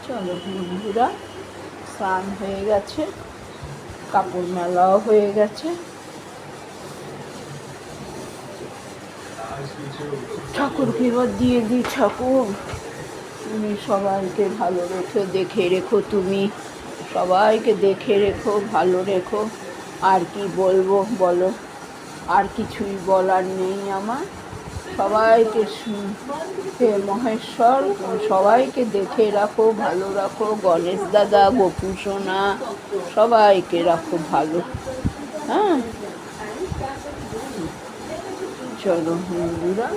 চলো বন্ধুরা, স্নান হয়ে গেছে, কাপড় মেলাও হয়ে গেছে, ঠাকুরকে এবার দিয়ে দিই। ঠাকুর, তুমি সবাইকে ভালো দেখে রেখো, তুমি সবাইকে দেখে রেখো, ভালো রেখো। আর কি বলবো বলো, আর কিছুই বলার নেই আমার। সবাইকে হে মহেশ্বর, সবাইকে দেখে রাখো, ভালো রাখো। গণেশ দাদা, গোপু সোনা, সবাইকে রাখো ভালো। হ্যাঁ, চলো বন্ধুরা,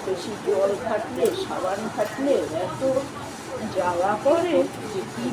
বেশি জল ঘাটলে, সাবান ঘাটলে এত জ্বালা করে যে কি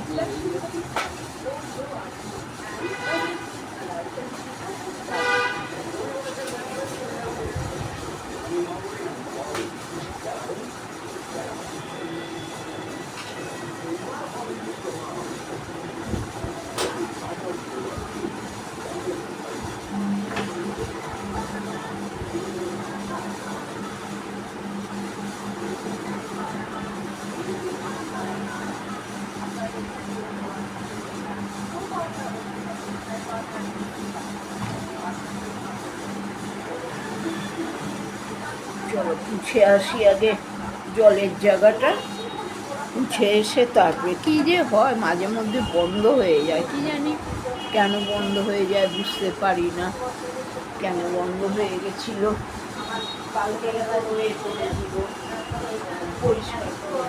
চলো পুছে আসি আগে জলের জায়গাটা, পুছে এসে তারপরে কী যে হয়, মাঝে মধ্যে বন্ধ হয়ে যায়, কি জানি কেন বন্ধ হয়ে যায়, বুঝতে পারি না কেন বন্ধ হয়ে গেছিল। কালকে করে দিব, পরিষ্কার করে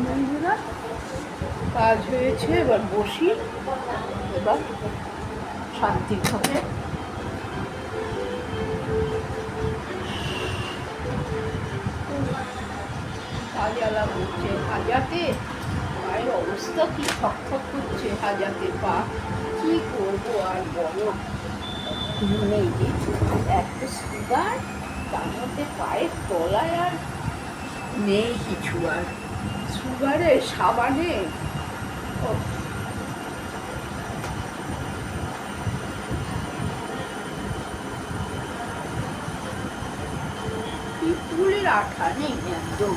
বন্ধুরা, কাজ হয়েছে, এবার বসি, এবার শান্তিভাবে হাজালা করছে, হাজাতে পায়ের অবস্থা কি ঠকঠক করছে, হাজাতে পা কি করবো আর বলো, নেই যে একটা সুগার, তার মধ্যে পায়ের তলায় আর নেই কিছু, আর সুগারে সাবানে টিপ তুলির আঠা নেই একদম,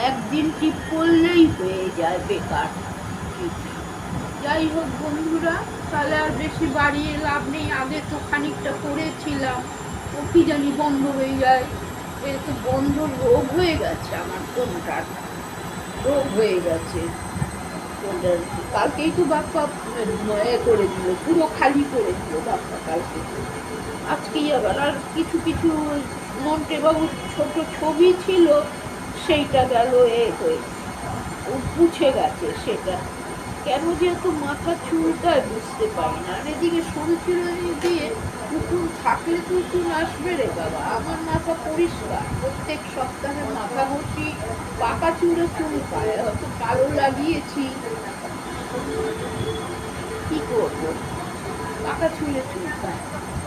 একদিন টিপ করলেই হয়ে যায় বেকার টিপ। যাই হোক বন্ধুরা, তাহলে আর বেশি বাড়িয়ে লাভ নেই, আগে তো খানিকটা করেছিলাম, ও কি জানি বন্ধ হয়ে যায়, এ তো বন্ধ রোগ হয়ে গেছে, আমার কোনটার রোগ হয়ে গেছে। কালকেই তো বাপ্পা করে দিল, পুরো খালি করে দিল বাপ্পা কালকে। আজকেই আবার আর কিছু কিছু মন্টে বাবুর ছোট ছবি ছিল, সেইটা গেল এ হয়ে মুছে গেছে। সেটা কেন যে এত মাথা চুলকায় বুঝতে পারি না। আর এদিকে সরু চিরুনি দিয়ে উকুন থাকলে তো উকুন আসবে রে বাবা। আমার মাথা পরিষ্কার, প্রত্যেক সপ্তাহে মাথা ঘষি, পাকা চুলে চুলকায়, হয়তো কালো লাগিয়েছি, কি করবো, পাকা চুলে চুলকায়।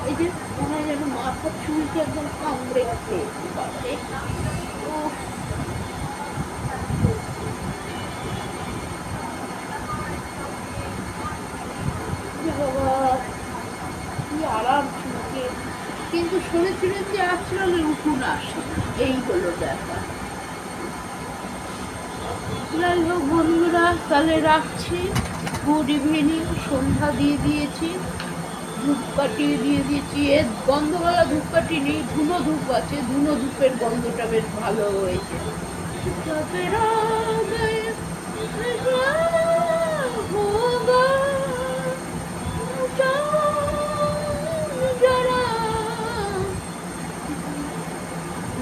এই যে মনে হয় যেন মাথার চুলকে একদম কামড়ে খেয়েছি বাপরে। বাবা কি আরাম চুলকে, কিন্তু সরে চুলে যে আসলে উঠুন আসে, এই হলো ব্যাপার। যাই হোক বন্ধুরা, তাহলে রাখছি, গুড ইভিনিং। সন্ধ্যা দিয়ে দিয়েছি, ধূপকাঠি দিয়ে দিয়েছি, এর গন্ধওয়ালা ধূপকাঠি নেই, ধুনো ধূপ আছে, ধুনো ধূপের গন্ধটা বেশ ভালো হয়েছে।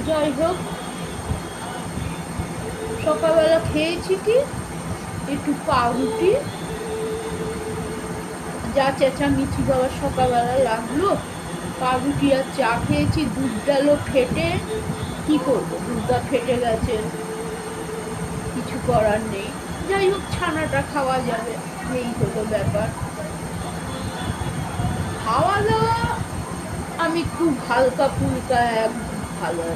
যাই হোক, সকালবেলা খেয়েছি কি একটু পাউরুটি, যা চেঁচামেচি বাবা সকালবেলা লাগলো, পাউরুটি আর চা খেয়েছি। দুধ ডালও ফেটে, কি করবো, দুধটা ফেটে গেছে, কিছু করার নেই। যাই হোক, ছানাটা খাওয়া যাবে, এই হলো ব্যাপার। খাওয়া দাওয়া আমি খুব হালকা ফুলকা, ভালো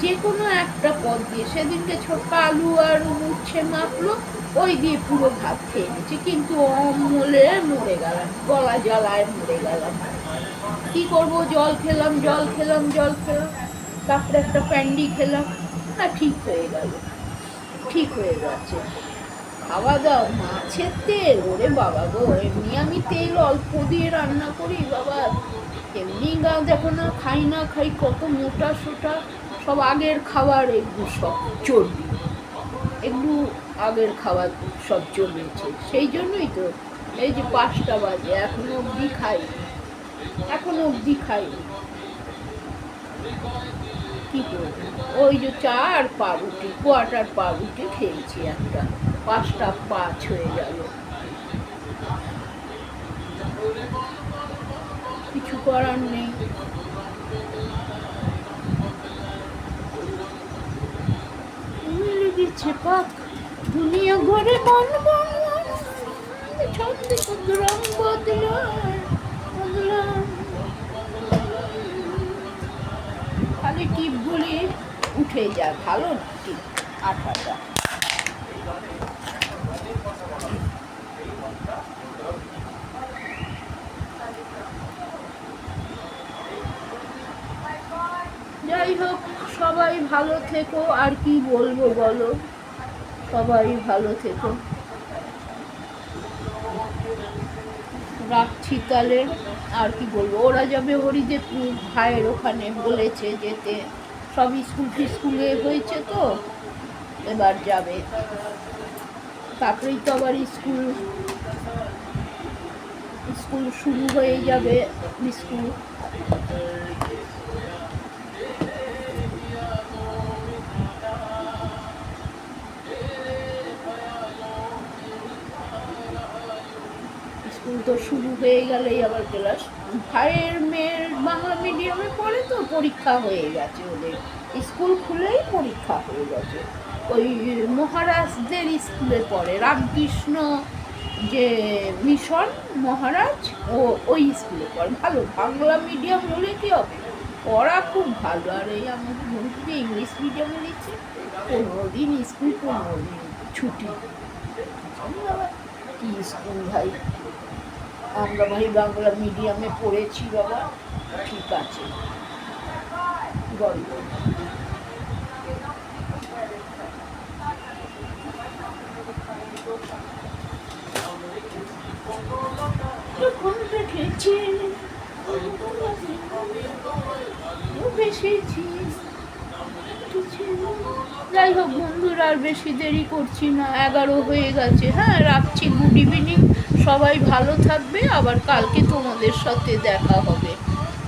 যে কোনো একটা পদ দিয়ে, সেদিনকে ছোট্ট আলু আর উচ্ছে মাখলো, ওই দিয়ে পুরো ভাত খেয়ে নিচ্ছি, কিন্তু অমলে মরে গেলাম, গলা জ্বালায় মরে গেলাম। কি করব, জল খেলাম, তারপরে একটা প্যান্ডি খেলাম, ঠিক হয়ে গেল, ঠিক হয়ে গেছে। খাওয়া দাওয়া মাছের তেল, ওরে বাবা গো, এমনি আমি তেল অল্প দিয়ে রান্না করি বাবা, এমনি গা দেখো না, খাই কত মোটা সোটা, সব আগের খাবার, এগুলো সব চর্বি, এগুলো আগের খাবার সব জমেছে। সেই জন্যই তো এই যে 5টা বাজে এখনো অবধি খাইনি, কি করবো, ওই যে চা আর পাউরুটি, কোয়াটার পাউরুটি খেয়েছি একটা, 5টা 5 হয়ে গেল, কিছু করার নেই। লেগেছে পাক দুনিয়া ঘরে, মন ছন্দে রং খালি টিপগুলি উঠে যায়, ভালো না টিপ আঠাটা। যাই হোক, সবাই ভালো থেকো, আর কি বলবো বলো, সবাই ভালো থেকো, রাখছি তাহলে। আর কি বলবো, ওরা যাবে হরিদেবপুর, ভাইয়ের ওখানে বলেছে যেতে, সব স্কুলে হয়েছে তো, এবার যাবে, তারপরেই তো আবার স্কুল শুরু হয়ে যাবে, স্কুল। স্কুল তো শুরু হয়ে গেলেই আবার ক্লাস। ভাইয়ের মেয়ের বাংলা মিডিয়ামে পড়ে তো, পরীক্ষা হয়ে গেছে ওদের, স্কুল খুলেই পরীক্ষা হয়ে গেছে। ওই মহারাজদের স্কুলে পড়ে, রামকৃষ্ণ যে মিশন মহারাজ, ও ওই স্কুলে পড়ে, ভালো বাংলা মিডিয়াম হলে কি হবে, পড়া খুব ভালো। আর এই আমাদের বন্ধু যে ইংলিশ মিডিয়ামে দিচ্ছে, 15 দিন স্কুল, 15 দিন ছুটি। আমি বাবা কি স্কুল ভাই, আমরা ভাই বাংলা মিডিয়ামে পড়েছি বাবা, ঠিক আছে গল্প। যখন রেখেছি বেশিছি, যাই হোক বন্ধুরা, আর বেশি দেরি করছি না, 11 হয়ে গেছে। হ্যাঁ, রাখছি, গুড ইভিনিং, সবাই ভালো থাকবে, আবার কালকে তোমাদের সাথে দেখা হবে।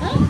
হ্যাঁ।